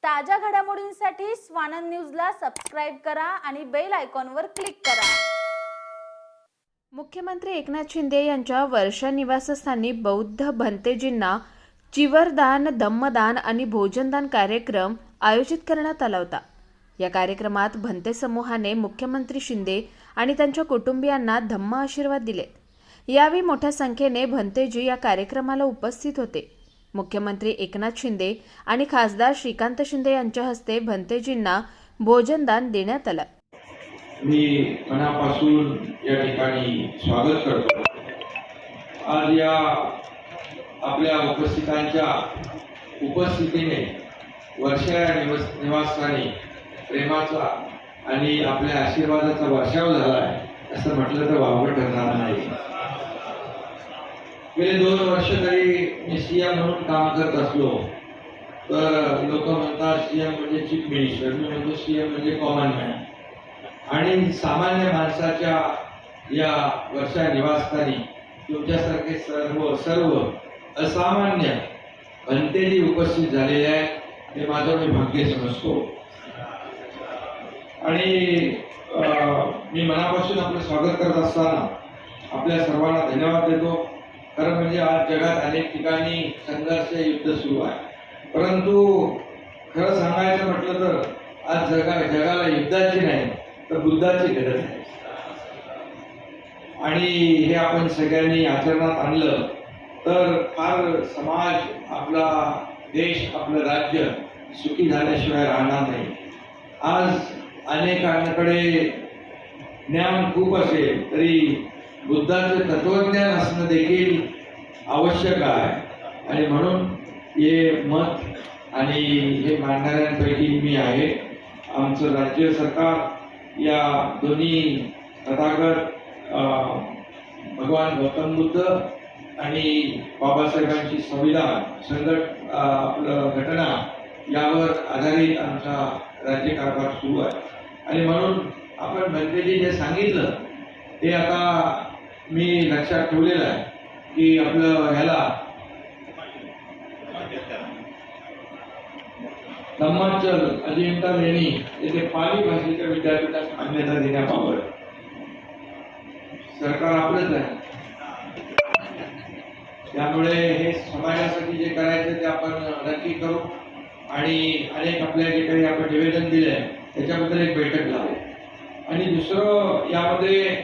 ताज्या घडामोडींसाठी स्वानंद न्यूजला सबस्क्राइब करा आणि बेल आयकॉनवर क्लिक करा। मुख्यमंत्री एकनाथ शिंदे यांच्या वर्षा निवासस्थानी बौद्ध भंतेजींना चिवरदान, धम्मदान आणि भोजनदान कार्यक्रम आयोजित करण्यात आला होता। या कार्यक्रमात भंते समूहाने मुख्यमंत्री शिंदे आणि त्यांच्या कुटुंबियांना धम्म आशीर्वाद दिले। यावेळी मोठ्या संख्येने भंतेजी या कार्यक्रमाला उपस्थित होते। मुख्यमंत्री एकनाथ शिंदे आणि खासदार श्रीकांत शिंदे यांच्या हस्ते भंतेजींना भोजनदान देण्यात आलं। मी मनापासून या ठिकाणी स्वागत करतो। आज या आपल्या उपस्थितांच्या उपस्थितीने वर्षा निवासस्थानी प्रेमाचा आणि आपल्या आशीर्वादाचा वर्षाव झाला आहे असं म्हटलं तर वावगं ठरणार नाही। गेले 2 वर्ष तरी मी सीएम म्हणून काम करत असलो तर लोक म्हणतात सीएम म्हणजे चीफ मिनिस्टर, मी म्हणतो सीएम म्हणजे कॉमन मॅन। आणि सामान्य माणसाच्या या वर्षा निवासस्थानी तुमच्यासारखे सर्व असामान्य भंतेजी उपस्थित झालेले आहेत हे माझं मी भाग्य समजतो। आणि मी मनापासून आपलं स्वागत करत असताना आपल्या सर्वांना धन्यवाद देतो। खरं म्हणजे आज जगात अनेक ठिकाणी संघर्ष, युद्ध सुरू आहे, परंतु खरं सांगायचं म्हटलं तर आज जगाला युद्धाची नाही तर बुद्धाची गरज आहे। आणि हे आपण सगळ्यांनी आचरणात आणलं तर फार समाज, आपला देश, आपलं राज्य सुखी झाल्याशिवाय राहणार नाही। आज अनेकांकडे ज्ञान खूप असेल तरी बुद्धाचे तत्वज्ञान असणं देखील आवश्यक आहे। आणि म्हणून हे मत आणि हे मांडणाऱ्यांपैकी मी आहे। आमचं राज्य सरकार या दोन्ही तथागत भगवान गौतम बुद्ध आणि बाबासाहेबांची संविधान आपलं घटना यावर आधारित आमचा राज्यकारभार सुरू आहे। आणि म्हणून आपण भंतेजी जे सांगितलं ते आता मी लक्षात ठेवलेलं आहे की आपलं ह्याला धम्माचल अजिंठा लेणी येथे पाली भाषेच्या विद्यापीठास मान्यता देण्याबाबत सरकार आपलंच आहे। त्यामुळे हे समाजासाठी जे करायचं ते आपण नक्की करू आणि अनेक आपल्या जे काही आपण निवेदन दिले आहे त्याच्याबद्दल एक बैठक लावू। आणि दुसरं यामध्ये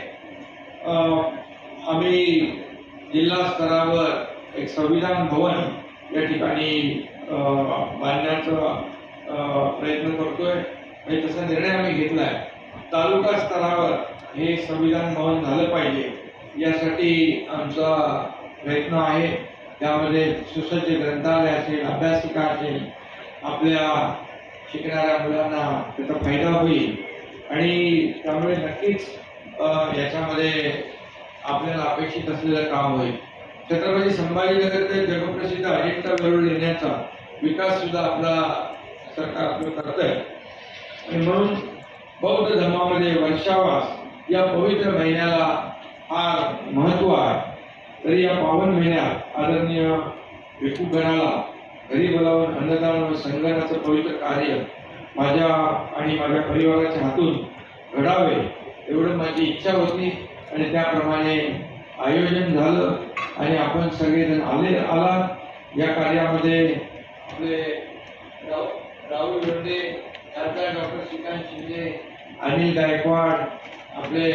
आम्ही जिल्हा स्तरावर एक संविधान भवन या ठिकाणी बांधण्याचा प्रयत्न करतोय आणि तसा निर्णय आम्ही घेतला आहे। तालुका स्तरावर हे संविधान भवन झालं पाहिजे यासाठी आमचा प्रयत्न आहे। त्यामध्ये सुसज्ज ग्रंथालय असेल, अभ्यासिका असेल, आपल्या शिकणाऱ्या मुलांना त्याचा फायदा होईल आणि त्यामुळे नक्कीच याच्यामध्ये आपल्याला अपेक्षित असलेलं काम होईल। छत्रपती संभाजीनगर ते जगप्रसिद्ध अजिंठा वेरूळ लेण्याचा विकास सुद्धा आपला सरकार आपलं करतंय। आणि म्हणून बौद्ध धर्मामध्ये वर्षावास या पवित्र महिन्याला फार महत्त्व आहे। तरी या पावन महिन्यात आदरणीय भिक्खूगणाला घरी बोलावून अन्नदान व संगनाचं पवित्र कार्य माझ्या आणि माझ्या परिवाराच्या हातून घडावे एवढं माझी इच्छा होती आणि त्याप्रमाणे आयोजन झालं आणि आपण सगळेजण आला या कार्यामध्ये। आपले राहुल लोंढे, खासदार डॉक्टर श्रीकांत शिंदे, अनिल गायकवाड, आपले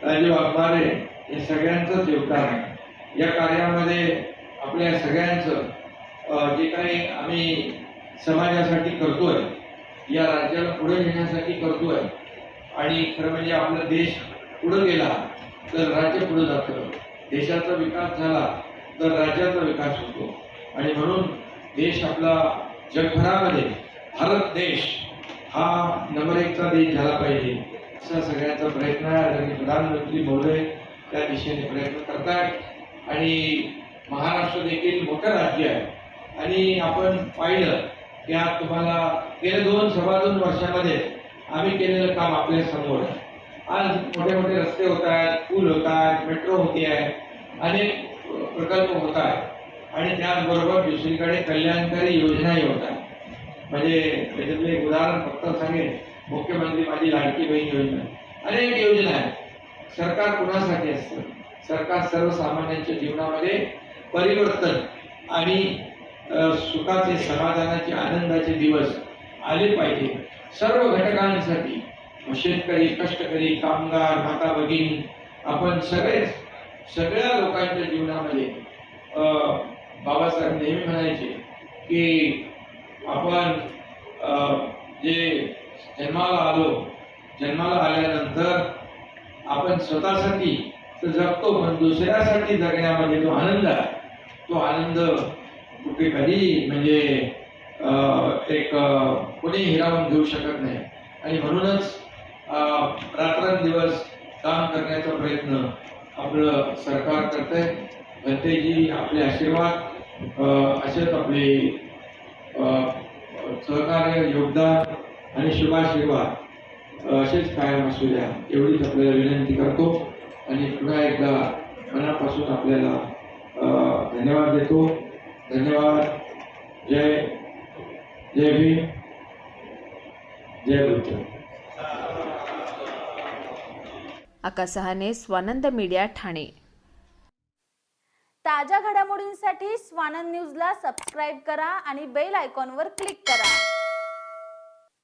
राजीव वाघमारे हे सगळ्यांचंच योगदान आहे। या कार्यामध्ये आपल्या सगळ्यांचं जे काही आम्ही समाजासाठी करतोय, या राज्याला पुढे नेण्यासाठी करतोय आणि खरं म्हणजे आपला देश पुढे गेला तर राज्य पुढे जातं, देशाचा विकास झाला तर राज्याचा विकास होतो। आणि म्हणून देश आपला जगभरामध्ये भारत देश हा नंबर 1चा देश झाला पाहिजे असा सगळ्यांचा प्रयत्न आहे। आणि प्रधानमंत्री महोदय त्या दिशेने प्रयत्न करतायत आणि महाराष्ट्र देखील मोठं राज्य आहे। आणि आपण पाहिलं की आज तुम्हाला गेल्या 2 वर्षामध्ये आम्ही केलेलं काम आपल्या समोर आहे। आज मोठे मोठे रस्ते होत आहेत, पूल होत आहेत, मेट्रो होती आहे, अनेक प्रकल्प होत आहेत आणि त्याचबरोबर दुसरीकडे कल्याणकारी योजनाही होत आहेत। म्हणजे त्याच्यातलं एक उदाहरण फक्त सांगेन, मुख्यमंत्री माझी लाडकी बहीण योजना, अनेक योजना आहेत. सरकार कुणासाठी असतं? सरकार सर्वसामान्यांच्या जीवनामध्ये परिवर्तन आणि सुखाचे, समाधानाचे, आनंदाचे दिवस आले पाहिजे सर्व घटकांसाठी. शेतकरी, कष्टकरी, कामगार, माता भगिनी, आपण सगळ्या लोकांच्या जीवनामध्ये बाबासाहेब नेहमी म्हणायचे की आपण जे जन्माला आल्यानंतर आपण स्वतःसाठी तर जगतो, पण दुसऱ्यासाठी जगण्यामध्ये जो आनंद आहे, तो आनंद कुठे कधी म्हणजे एक कोणी हिरावून घेऊ शकत नाही. आणि म्हणूनच रात्रंदिवस काम करण्याचा प्रयत्न आपलं सरकार करतंय. भंतेजी आपले आशीर्वाद, असेच आपले सहकार्य, योगदान आणि शुभाशीर्वाद असेच कायम असू द्या, एवढीच आपल्याला विनंती करतो. आणि पुन्हा एकदा मनापासून आपल्याला धन्यवाद देतो. धन्यवाद. जय भीम, जय बुद्ध. आकाश सहाने, स्वानंद मीडिया, ठाणे. ताज्या घडामोडींसाठी स्वानंद न्यूजला सबस्क्राईब करा आणि बेल आयकॉनवर क्लिक करा.